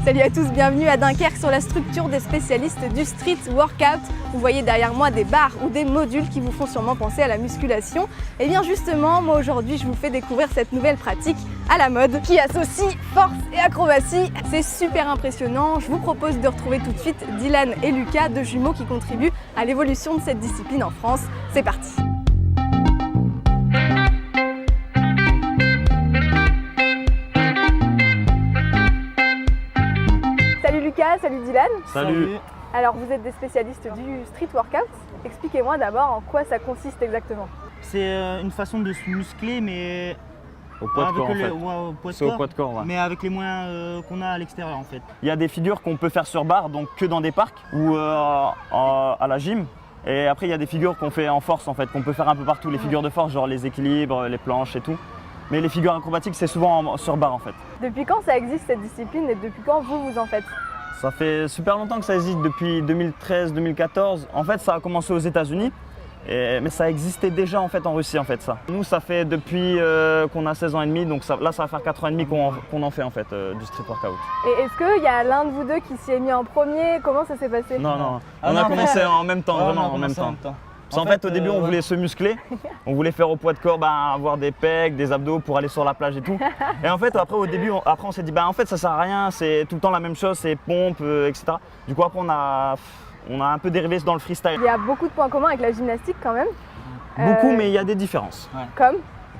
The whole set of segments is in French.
Salut à tous, bienvenue à Dunkerque sur la structure des spécialistes du street workout. Vous voyez derrière moi des barres ou des modules qui vous font sûrement penser à la musculation. Et bien justement, moi aujourd'hui je vous fais découvrir cette nouvelle pratique à la mode qui associe force et acrobatie. C'est super impressionnant. Je vous propose de retrouver tout de suite Dylan et Lucas, deux jumeaux qui contribuent à l'évolution de cette discipline en France. C'est parti! Salut Lucas, salut Dylan. Salut. Alors vous êtes des spécialistes du street workout. Expliquez-moi d'abord en quoi ça consiste exactement. C'est une façon de se muscler, mais Au poids de corps en fait. au poids de C'est au corps, poids de corps, ouais. mais avec les moyens qu'on a à l'extérieur en fait. Il y a des figures qu'on peut faire sur barre, donc que dans des parcs ou à la gym. Et après, il y a des figures qu'on fait en force en fait, qu'on peut faire un peu partout. Les figures de force, genre les équilibres, les planches et tout. Mais les figures acrobatiques, c'est souvent sur barre en fait. Depuis quand ça existe cette discipline et depuis quand vous en faites? Ça fait super longtemps que ça existe, depuis 2013-2014. En fait, ça a commencé aux États-Unis, mais ça existait déjà en fait en Russie en fait ça. Nous, ça fait depuis qu'on a 16 ans et demi, donc là, ça va faire 4 ans et demi qu'on en fait en fait du street workout. Et est-ce qu'il y a l'un de vous deux qui s'y est mis en premier? Comment ça s'est passé? Non, Ah on a non, commencé en même temps, Ouais, vraiment on a en même commencé temps. Parce qu'en fait, au début, on voulait se muscler, on voulait faire au poids de corps, avoir des pecs, des abdos pour aller sur la plage et tout. Et en fait, après, au début, on s'est dit, en fait, ça sert à rien, c'est tout le temps la même chose, c'est pompe, etc. Du coup, après, on a un peu dérivé dans le freestyle. Il y a beaucoup de points communs avec la gymnastique quand même. Beaucoup, mais il y a des différences.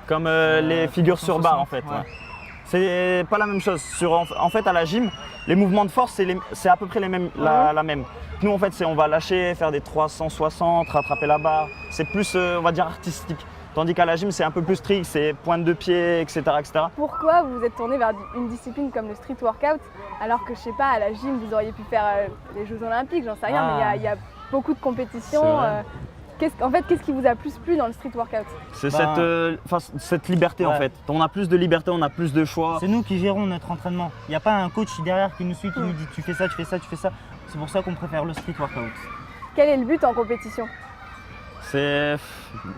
Comme Les figures sur barre, en fait. Ouais. Ouais. C'est pas la même chose. En fait, à la gym, les mouvements de force, c'est à peu près les mêmes, la même. Nous, en fait, on va lâcher, faire des 360, rattraper la barre. C'est plus, on va dire, artistique. Tandis qu'à la gym, c'est un peu plus strict, c'est pointe de pied, etc., etc. pourquoi vous êtes tourné vers une discipline comme le street workout alors que je sais pas, à la gym vous auriez pu faire les Jeux Olympiques, j'en sais rien, mais il y a beaucoup de compétitions. Qu'est-ce qui vous a plus plu dans le street workout? C'est cette liberté en Ouais. fait. On a plus de liberté, on a plus de choix. C'est nous qui gérons notre entraînement. Il n'y a pas un coach derrière qui nous suit, qui nous dit tu fais ça, tu fais ça, tu fais ça. C'est pour ça qu'on préfère le street workout. Quel est le but en compétition? C'est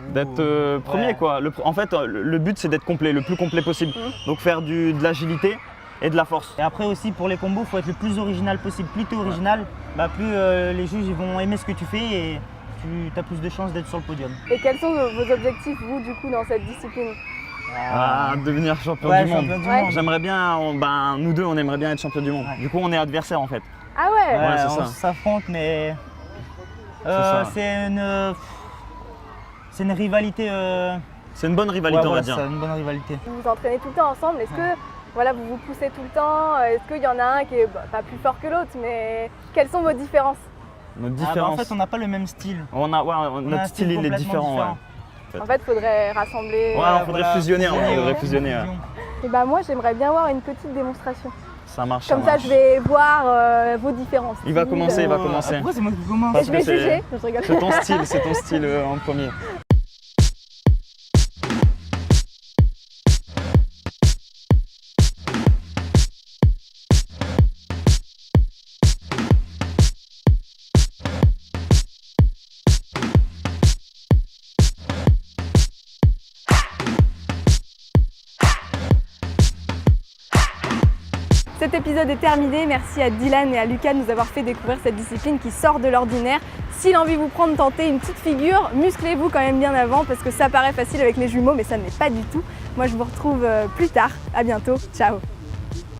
d'être premier Ouais. quoi. En fait, le but c'est d'être complet, le plus complet possible. Donc faire de l'agilité et de la force. Et après aussi pour les combos, il faut être le plus original possible. Plus tu es original, plus les juges ils vont aimer ce que tu fais et tu as plus de chances d'être sur le podium. Et quels sont vos objectifs vous du coup dans cette discipline? Devenir champion Ouais, du monde. champion du Ouais. monde. J'aimerais bien, nous deux on aimerait bien être champion du monde. Ouais. Du coup on est adversaires en fait. Ah ouais, Ouais, c'est on ça. s'affronte, mais ça. c'est une rivalité. C'est une bonne rivalité on va dire. C'est une bonne rivalité. vous vous entraînez tout le temps ensemble, est-ce que vous vous poussez tout le temps? Est-ce qu'il y en a un qui est pas plus fort que l'autre, mais quelles sont vos différences? Notre En différence. fait, on n'a pas le même style. Notre style il est complètement différent. Ouais. En fait, il faudrait rassembler. Ouais, faudrait fusionner, fusionner, faudrait fusionner. fusion. Et moi j'aimerais bien voir une petite démonstration. Ça marche. Comme ça je vais voir vos différences. Il va commencer, il va commencer. Pourquoi c'est moi qui commence? Et je vais Parce que juger, je rigole. C'est ton style en premier. Cet épisode est terminé, merci à Dylan et à Lucas de nous avoir fait découvrir cette discipline qui sort de l'ordinaire. Si l'envie vous prend de tenter une petite figure, musclez-vous quand même bien avant parce que ça paraît facile avec les jumeaux mais ça ne l'est pas du tout. Moi je vous retrouve plus tard, à bientôt, ciao.